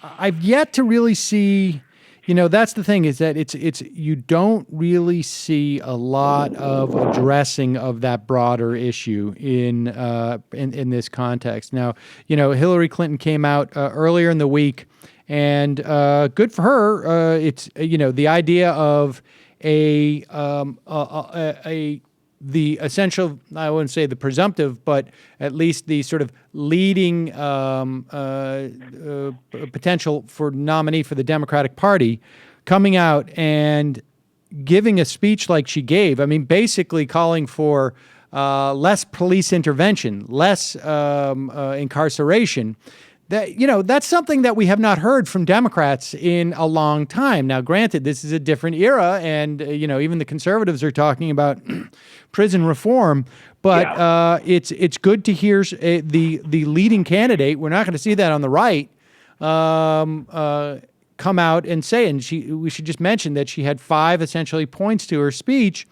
I've yet to really see, that's the thing, is that it's you don't really see a lot of addressing of that broader issue in this context. Now, Hillary Clinton came out earlier in the week, and good for her. It's the idea of a the essential, I wouldn't say the presumptive, but at least the sort of leading potential for nominee for the Democratic Party coming out and giving a speech like she gave. I mean, basically calling for less police intervention, less incarceration. That's something that we have not heard from Democrats in a long time. Now, granted, this is a different era, and even the conservatives are talking about prison reform. But it's good to hear the leading candidate. We're not going to see that on the right come out and say. And we should just mention that she had 5 essentially points to her speech.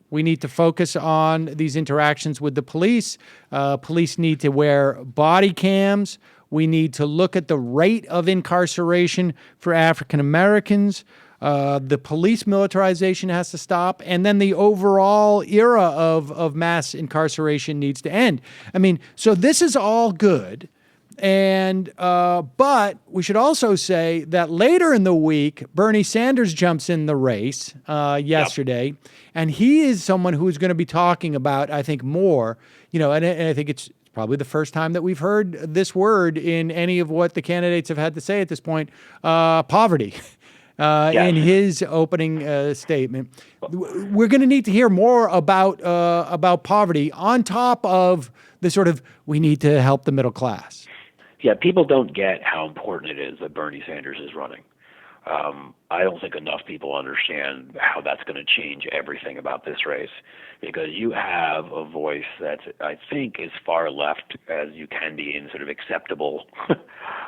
We need to focus on these interactions with the police. Police need to wear body cams. We need to look at the rate of incarceration for African Americans. The police militarization has to stop. And then the overall era of mass incarceration needs to end. I mean, so this is all good. And but we should also say that later in the week, Bernie Sanders jumps in the race yesterday, and he is someone who is going to be talking about, I think, more. And I think it's probably the first time that we've heard this word in any of what the candidates have had to say at this point: poverty. In his opening statement, we're going to need to hear more about poverty on top of the sort of we need to help the middle class. Yeah, people don't get how important it is that Bernie Sanders is running. I don't think enough people understand how that's going to change everything about this race, because you have a voice that I think is far left as you can be in sort of acceptable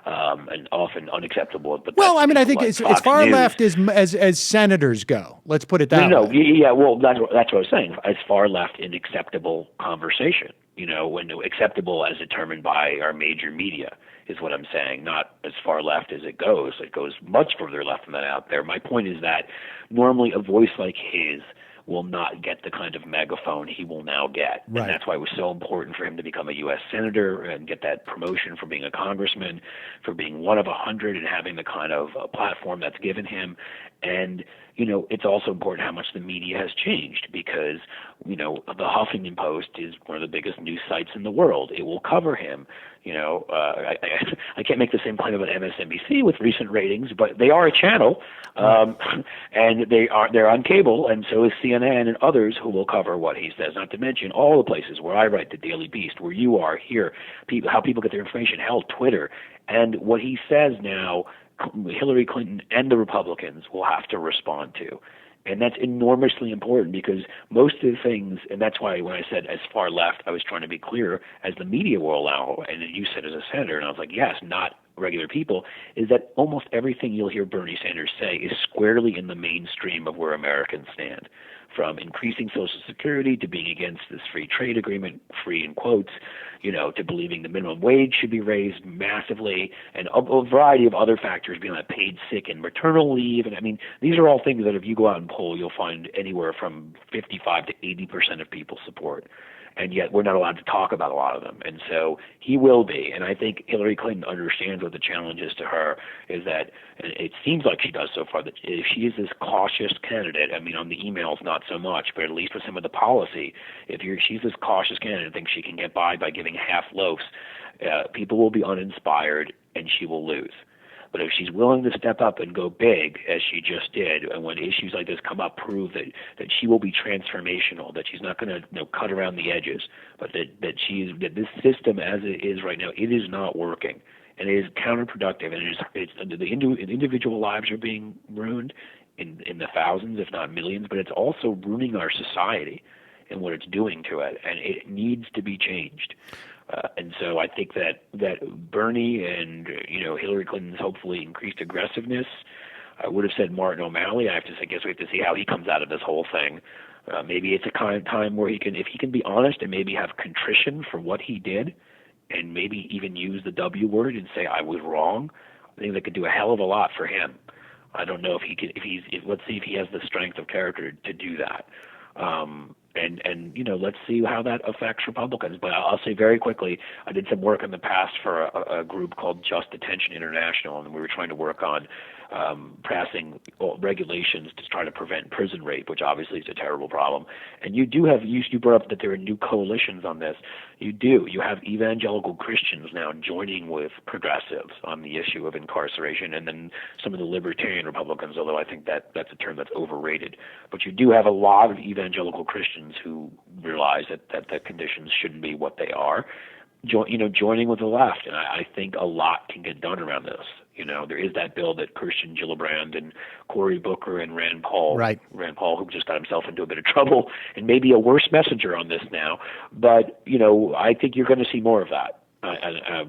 and often unacceptable. But I mean, I think it's far left as senators go. Let's put it that way. Yeah, well, that's what I was saying. As far left in acceptable conversation. When acceptable as determined by our major media is what I'm saying, not as far left as it goes. It goes much further left than that out there. My point is that normally a voice like his will not get the kind of megaphone he will now get. Right. And that's why it was so important for him to become a U.S. senator and get that promotion for being a congressman, for being one of 100 and having the kind of platform that's given him. And, it's also important how much the media has changed because, the Huffington Post is one of the biggest news sites in the world. It will cover him. I can't make the same claim about MSNBC with recent ratings, but they are a channel, and they're on cable, and so is CNN and others who will cover what he says. Not to mention all the places where I write, the Daily Beast, where you are here, how people get their information, hell, Twitter, and what he says now, Hillary Clinton and the Republicans will have to respond to. And that's enormously important because most of the things, and that's why when I said as far left, I was trying to be clear, as the media will allow, and you said as a senator, and I was like, yes, not regular people, is that almost everything you'll hear Bernie Sanders say is squarely in the mainstream of where Americans stand. From increasing Social Security to being against this free trade agreement, free in quotes, to believing the minimum wage should be raised massively, and a variety of other factors beyond that, paid sick and maternal leave. And I mean, these are all things that if you go out and poll, you'll find anywhere from 55 to 80% of people support. And yet we're not allowed to talk about a lot of them. And so he will be. And I think Hillary Clinton understands what the challenge is to her, is that, and it seems like she does so far, that if she is this cautious candidate, I mean, on the emails, not so much, but at least with some of the policy, she's this cautious candidate and thinks she can get by giving half loaves, people will be uninspired and she will lose. But if she's willing to step up and go big, as she just did, and when issues like this come up, prove that she will be transformational, that she's not going to cut around the edges, but that this system as it is right now, it is not working, and it is counterproductive, and the individual lives are being ruined in the thousands, if not millions, but it's also ruining our society and what it's doing to it, and it needs to be changed. And so I think that Bernie and Hillary Clinton's hopefully increased aggressiveness. I would have said Martin O'Malley. I guess we have to see how he comes out of this whole thing. Maybe it's a kind of time where if he can be honest and maybe have contrition for what he did, and maybe even use the W word and say I was wrong, I think that could do a hell of a lot for him. I don't know if he can. Let's see if he has the strength of character to do that. And let's see how that affects Republicans. But I'll say very quickly, I did some work in the past for a group called Just Detention International, and we were trying to work on passing regulations to try to prevent prison rape, which obviously is a terrible problem. And you brought up that there are new coalitions on this. You have evangelical Christians now joining with progressives on the issue of incarceration, and then some of the libertarian Republicans, although I think that's a term that's overrated. But you do have a lot of evangelical Christians who realize that the conditions shouldn't be what they are, joining with the left. And I think a lot can get done around this. There is that bill that Christian Gillibrand and Cory Booker and Rand Paul, who just got himself into a bit of trouble and maybe a worse messenger on this now. But, I think you're going to see more of that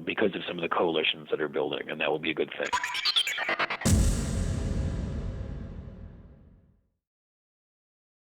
because of some of the coalitions that are building, and that will be a good thing.